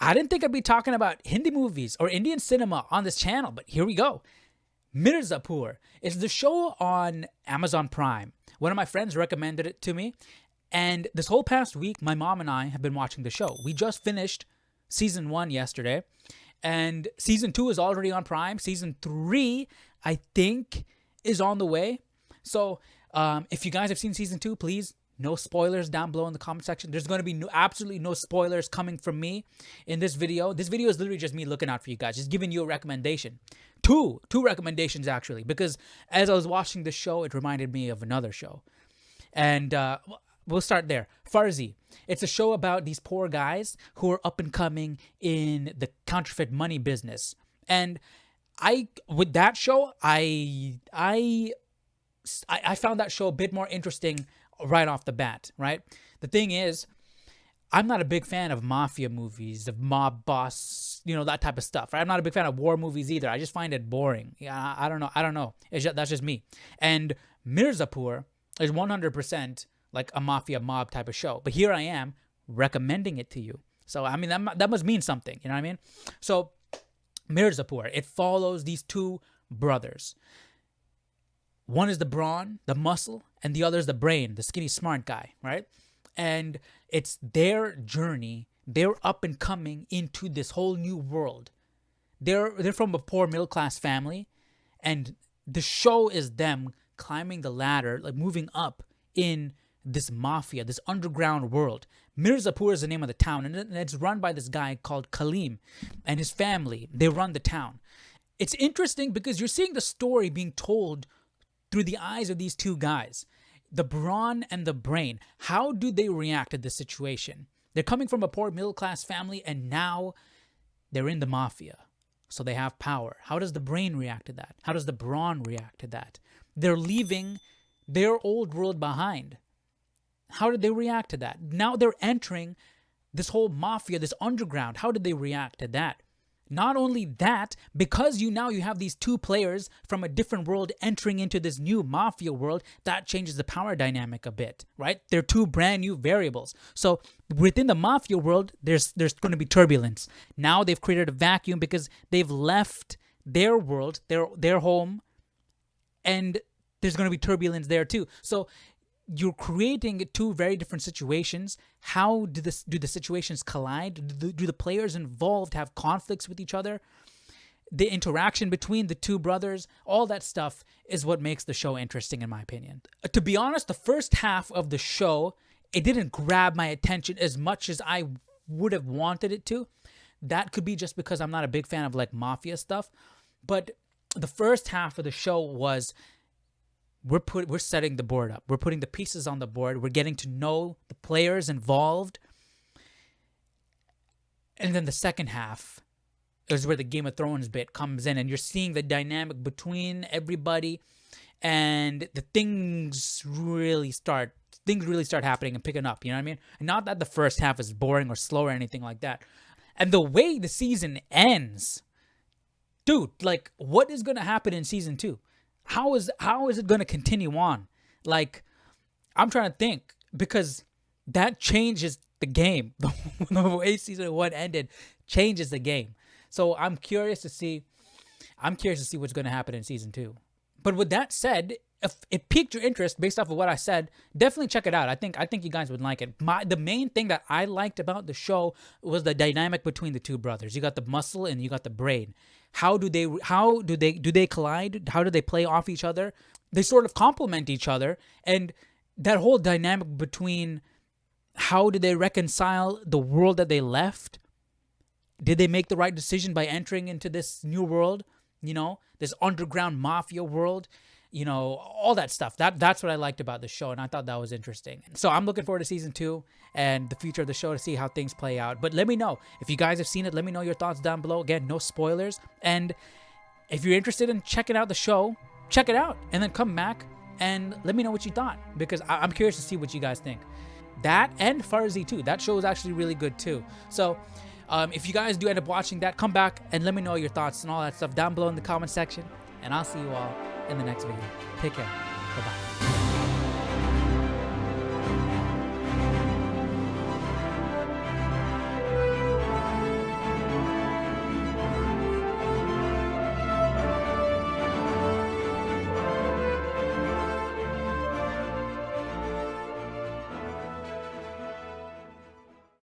I didn't think I'd be talking about Hindi movies or Indian cinema on this channel, but here we go. Mirzapur is the show on Amazon Prime. One of my friends recommended it to me, and this whole past week, my mom and I have been watching the show. We just finished season 1 yesterday, and season 2 is already on Prime. Season 3, I think, is on the way. So if you guys have seen season 2, please, no spoilers down below in the comment section. There's going to be absolutely no spoilers coming from me in this video. This video is literally just me looking out for you guys, just giving you a recommendation. Two recommendations, actually, because as I was watching the show, it reminded me of another show. And we'll start there. Farzi. It's a show about these poor guys who are up and coming in the counterfeit money business. And with that show, I found that show a bit more interesting right off the bat, right? The thing is, I'm not a big fan of mafia movies, of mob boss, that type of stuff. Right? I'm not a big fan of war movies either. I just find it boring. Yeah, I don't know. That's just me. And Mirzapur is 100% like a mafia mob type of show. But here I am recommending it to you. So, I mean, that must mean something. You know what I mean? So, Mirzapur, it follows these two brothers. One is the brawn, the muscle, and the other is the brain, the skinny, smart guy, right? And it's their journey. They're up and coming into this whole new world. They're from a poor middle class family, and the show is them climbing the ladder, like moving up in this mafia, this underground world. Mirzapur is the name of the town, and it's run by this guy called Kaleem and his family. They run the town. It's interesting because you're seeing the story being told through the eyes of these two guys, the brawn and the brain. How do they react to this situation? They're coming from a poor middle-class family, and now they're in the mafia. So they have power. How does the brain react to that? How does the brawn react to that? They're leaving their old world behind. How did they react to that? Now they're entering this whole mafia, this underground. How did they react to that? Not only that, because you have these two players from a different world entering into this new mafia world, that changes the power dynamic a bit, right? They're two brand new variables. So within the mafia world, there's going to be turbulence. Now they've created a vacuum because they've left their world, their home, and there's going to be turbulence there too. So you're creating two very different situations. How do the situations collide? Do the players involved have conflicts with each other? The interaction between the two brothers, all that stuff is what makes the show interesting, in my opinion. To be honest, the first half of the show, it didn't grab my attention as much as I would have wanted it to. That could be just because I'm not a big fan of like mafia stuff. But the first half of the show was, we're setting the board up. We're putting the pieces on the board. We're getting to know the players involved. And then the second half is where the Game of Thrones bit comes in, and you're seeing the dynamic between everybody, and the things really start happening and picking up. You know what I mean? And not that the first half is boring or slow or anything like that. And the way the season ends, dude, like, what is going to happen in season 2? How is it going to continue on? Like, I'm trying to think, because that changes the game. The way season 1 ended changes the game. So I'm curious to see what's going to happen in season 2. But with that said, if it piqued your interest based off of what I said, definitely check it out. I think you guys would like it. The main thing that I liked about the show was the dynamic between the two brothers. You got the muscle and you got the brain. How do they collide? How do they play off each other? They sort of complement each other, and that whole dynamic between how do they reconcile the world that they left? Did they make the right decision by entering into this new world? This underground mafia world, all that stuff. That's what I liked about the show, and I thought that was interesting. So I'm looking forward to season 2 and the future of the show to see how things play out. But let me know. If you guys have seen it, let me know your thoughts down below. Again, no spoilers. And if you're interested in checking out the show, check it out and then come back and let me know what you thought, because I'm curious to see what you guys think. That and Farzi too. That show is actually really good too. So if you guys do end up watching that, come back and let me know your thoughts and all that stuff down below in the comment section. And I'll see you all in the next video. Take care. Bye-bye.